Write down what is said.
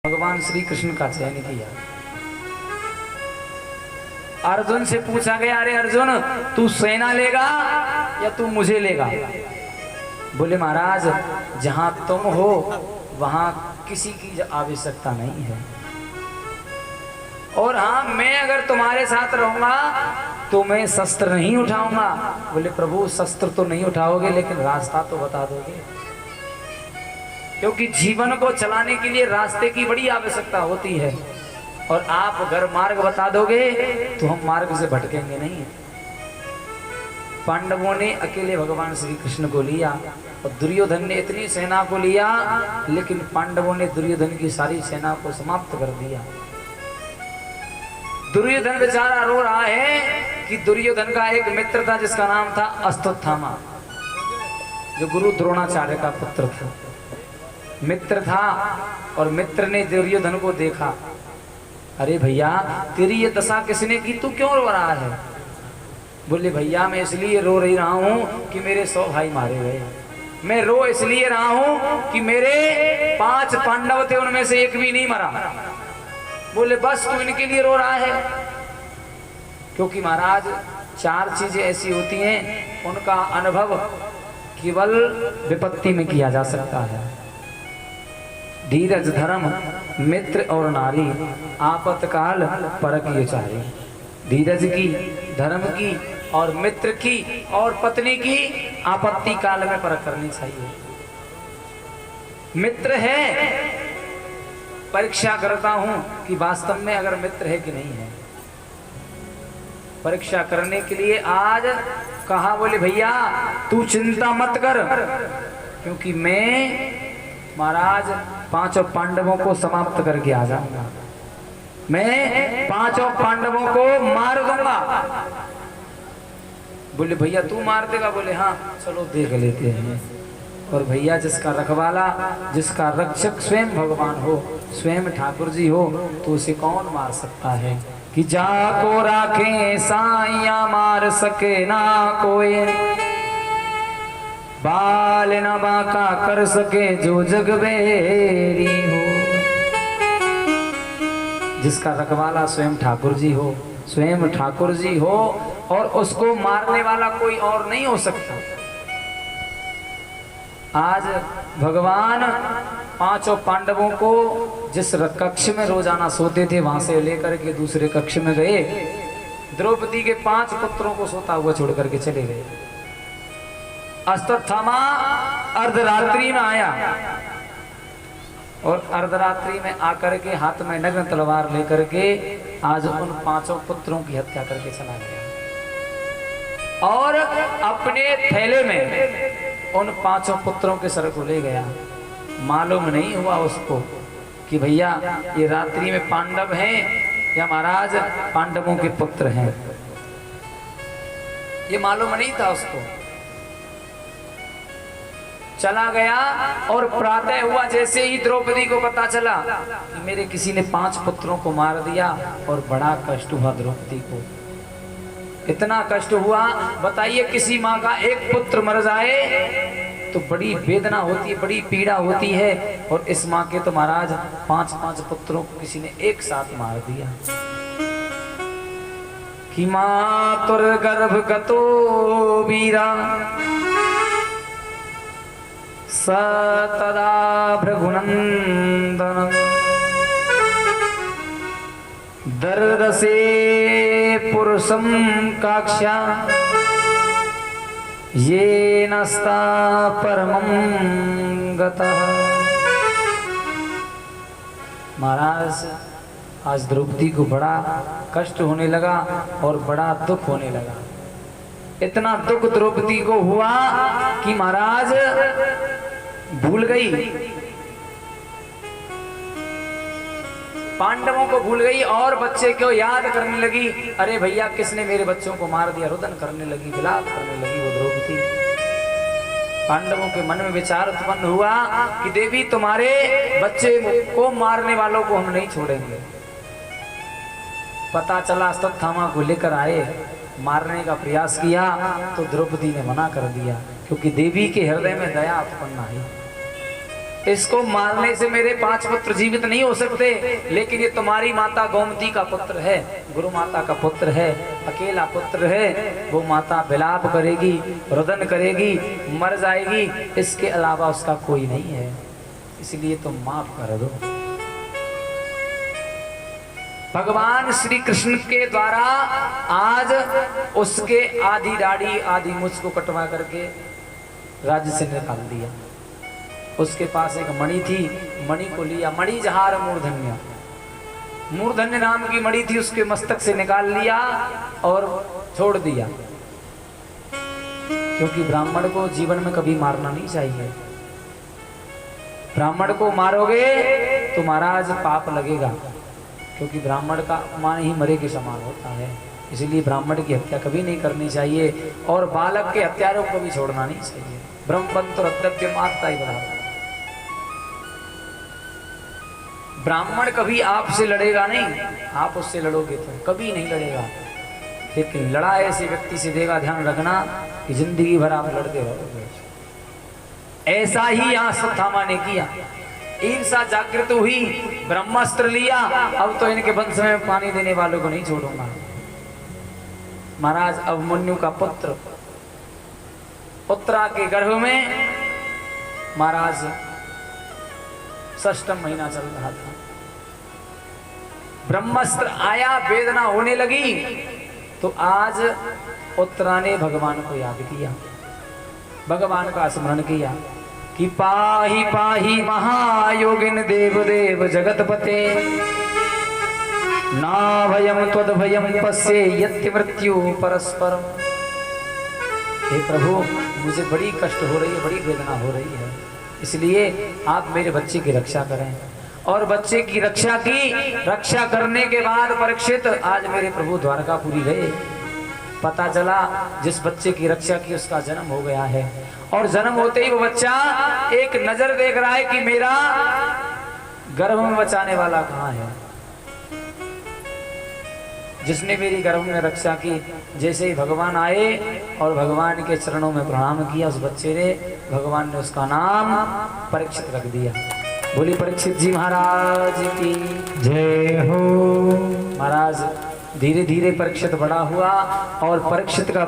भगवान श्री कृष्ण का चयन किया। अर्जुन से पूछा गया, अरे अर्जुन तू सेना लेगा या तू मुझे लेगा? बोले महाराज जहां तुम हो वहां किसी की आवश्यकता नहीं है, और हाँ मैं अगर तुम्हारे साथ रहूंगा तो मैं शस्त्र नहीं उठाऊंगा। बोले प्रभु शस्त्र तो नहीं उठाओगे लेकिन रास्ता तो बता दोगे, क्योंकि जीवन को चलाने के लिए रास्ते की बड़ी आवश्यकता होती है, और आप अगर मार्ग बता दोगे तो हम मार्ग से भटकेंगे नहीं। पांडवों ने अकेले भगवान श्री कृष्ण को लिया और दुर्योधन ने इतनी सेना को लिया, लेकिन पांडवों ने दुर्योधन की सारी सेना को समाप्त कर दिया। दुर्योधन बेचारा रो रहा है कि दुर्योधन का एक मित्र था जिसका नाम था अश्वत्थामा, जो गुरु द्रोणाचार्य का पुत्र था, मित्र था। और मित्र ने दुर्योधन को देखा, अरे भैया तेरी ये दशा किसने की, तू क्यों रो रहा है? बोले भैया मैं इसलिए रो रही रहा हूँ कि मेरे 100 भाई मारे गए। मैं रो इसलिए रहा हूँ कि मेरे 5 पांडव थे उनमें से एक भी नहीं मरा। बोले बस तू इनके लिए रो रहा है? क्योंकि महाराज 4 चीजें ऐसी होती हैं उनका अनुभव केवल विपत्ति में किया जा सकता है। धीरज धर्म मित्र और नारी आपतकाल परखियो चारी। धीरज की, धर्म की और मित्र की और पत्नी की आपत्ति काल में परख करनी चाहिए। मित्र है, परीक्षा करता हूं कि वास्तव में अगर मित्र है कि नहीं है। परीक्षा करने के लिए आज कहा, बोले भैया तू चिंता मत कर, क्योंकि मैं महाराज 5 पांडवों को समाप्त करके आ जाऊंगा, मैं 5 पांडवों को मार दूंगा। बोले भैया तू मार देगा? बोले हाँ चलो देख लेते हैं। और भैया जिसका रखवाला, जिसका रक्षक स्वयं भगवान हो, स्वयं ठाकुर जी हो, तो उसे कौन मार सकता है? कि जाको राखे साइया मार सके ना कोई, बाल न बाका कर सके जो जग बेरी हो। जिसका रखवाला स्वयं ठाकुर जी हो, स्वयं ठाकुर जी हो, और उसको मारने वाला कोई और नहीं हो सकता। आज भगवान 5 पांडवों को जिस कक्ष में रोजाना सोते थे वहां से लेकर के दूसरे कक्ष में गए, द्रौपदी के 5 पुत्रों को सोता हुआ छोड़ करके चले गए। अश्वत्थामा अर्धरात्रि में आया और अर्धरात्रि में आकर के हाथ में नग्न तलवार लेकर के आज उन 5 पुत्रों की हत्या करके चला गया, और अपने थैले में उन 5 पुत्रों के सर को ले गया। मालूम नहीं हुआ उसको कि भैया ये रात्रि में पांडव हैं या महाराज पांडवों के पुत्र हैं, ये मालूम नहीं था उसको। चला गया और प्रातः हुआ जैसे ही द्रौपदी को पता चला कि मेरे किसी ने 5 पुत्रों को मार दिया, और बड़ा कष्ट हुआ द्रौपदी को। इतना कष्ट हुआ, बताइए किसी माँ का एक पुत्र मर जाए तो बड़ी वेदना होती है, बड़ी पीड़ा होती है, और इस माँ के तो महाराज 5 पुत्रों को किसी ने एक साथ मार दिया। कि मातुर गर्भ गतो वीरा सतदा भृगुनंदन, दर्द से पुरुषम काक्षा ये नस्ता परमं गतः। महाराज आज द्रौपदी को बड़ा कष्ट होने लगा और बड़ा दुख होने लगा। इतना दुख द्रौपदी को हुआ कि महाराज भूल गई, पांडवों को भूल गई और बच्चे को याद करने लगी। अरे भैया किसने मेरे बच्चों को मार दिया? रुदन करने लगी, विलाप करने लगी वो द्रौपदी। पांडवों के मन में विचार उत्पन्न हुआ कि देवी तुम्हारे बच्चे को मारने वालों को हम नहीं छोड़ेंगे। पता चला अश्वत्थामा को लेकर आए, मारने का प्रयास किया तो द्रौपदी ने मना कर दिया, क्योंकि देवी के हृदय में दया उत्पन्न आई। इसको मारने से मेरे 5 पुत्र जीवित नहीं हो सकते, लेकिन ये तुम्हारी माता गोमती का पुत्र है, गुरु माता का पुत्र है, अकेला पुत्र है। वो माता विलाप करेगी, रुदन करेगी, मर जाएगी, इसके अलावा उसका कोई नहीं है, इसलिए तुम माफ कर दो। भगवान श्री कृष्ण के द्वारा आज उसके आधी दाढ़ी आधी मुझ को कटवा करके राज्य से निकाल दिया। उसके पास एक मणि थी, मणि को लिया, मणि जहार मूर्धन्य, मूर्धन्य नाम की मणि थी, उसके मस्तक से निकाल लिया और छोड़ दिया। क्योंकि ब्राह्मण को जीवन में कभी मारना नहीं चाहिए। ब्राह्मण को मारोगे तो महाराज पाप लगेगा, क्योंकि ब्राह्मण का अपमान ही मरे के समान होता है। इसलिए ब्राह्मण की हत्या कभी नहीं करनी चाहिए और बालक के हत्यारों को भी छोड़ना नहीं चाहिए। ब्रह्मपंत रद्रव्य मारता ही बराबर। ब्राह्मण कभी आपसे लड़ेगा नहीं, आप उससे लड़ोगे तो कभी नहीं लड़ेगा, लेकिन लड़ाई ऐसे व्यक्ति से देगा, ध्यान रखना कि जिंदगी भर आप लड़ते रहोगे। ऐसा ही यहाँ अश्वत्थामा ने किया। ईर्षा जागृत हुई, ब्रह्मास्त्र लिया, अब तो इनके वंश में पानी देने वालों को नहीं छोड़ूंगा। महाराज अभिमन्यु का पुत्र, उत्तरा के गर्भ में महाराज षष्ठम महीना चल रहा था। ब्रह्मास्त्र आया, वेदना होने लगी, तो आज उत्तरा ने भगवान को याद किया, भगवान का स्मरण किया कि पाहि पाहि महायोगिन देव देव जगतपते, ना भयम त्वद भयम पश्ये यत्ति मृत्यु परस्परम। हे प्रभु, मुझे बड़ी कष्ट हो रही है, बड़ी वेदना हो रही है, इसलिए आप मेरे बच्चे की रक्षा करें। और बच्चे की रक्षा की, रक्षा करने के बाद परीक्षित आज मेरे प्रभु द्वारकापुरी गए। पता चला जिस बच्चे की रक्षा की उसका जन्म हो गया है, और जन्म होते ही वो बच्चा एक नजर देख रहा है कि मेरा गर्भ में बचाने वाला कहाँ है, जिसने मेरी गर्भ में रक्षा की। जैसे ही भगवान आए और भगवान के चरणों में प्रणाम किया, उस बच्चे ने, भगवान ने उसका नाम परीक्षित रख दिया। बोली परीक्षित जी महाराज की जय हो। महाराज धीरे धीरे परीक्षित बड़ा हुआ और परीक्षित का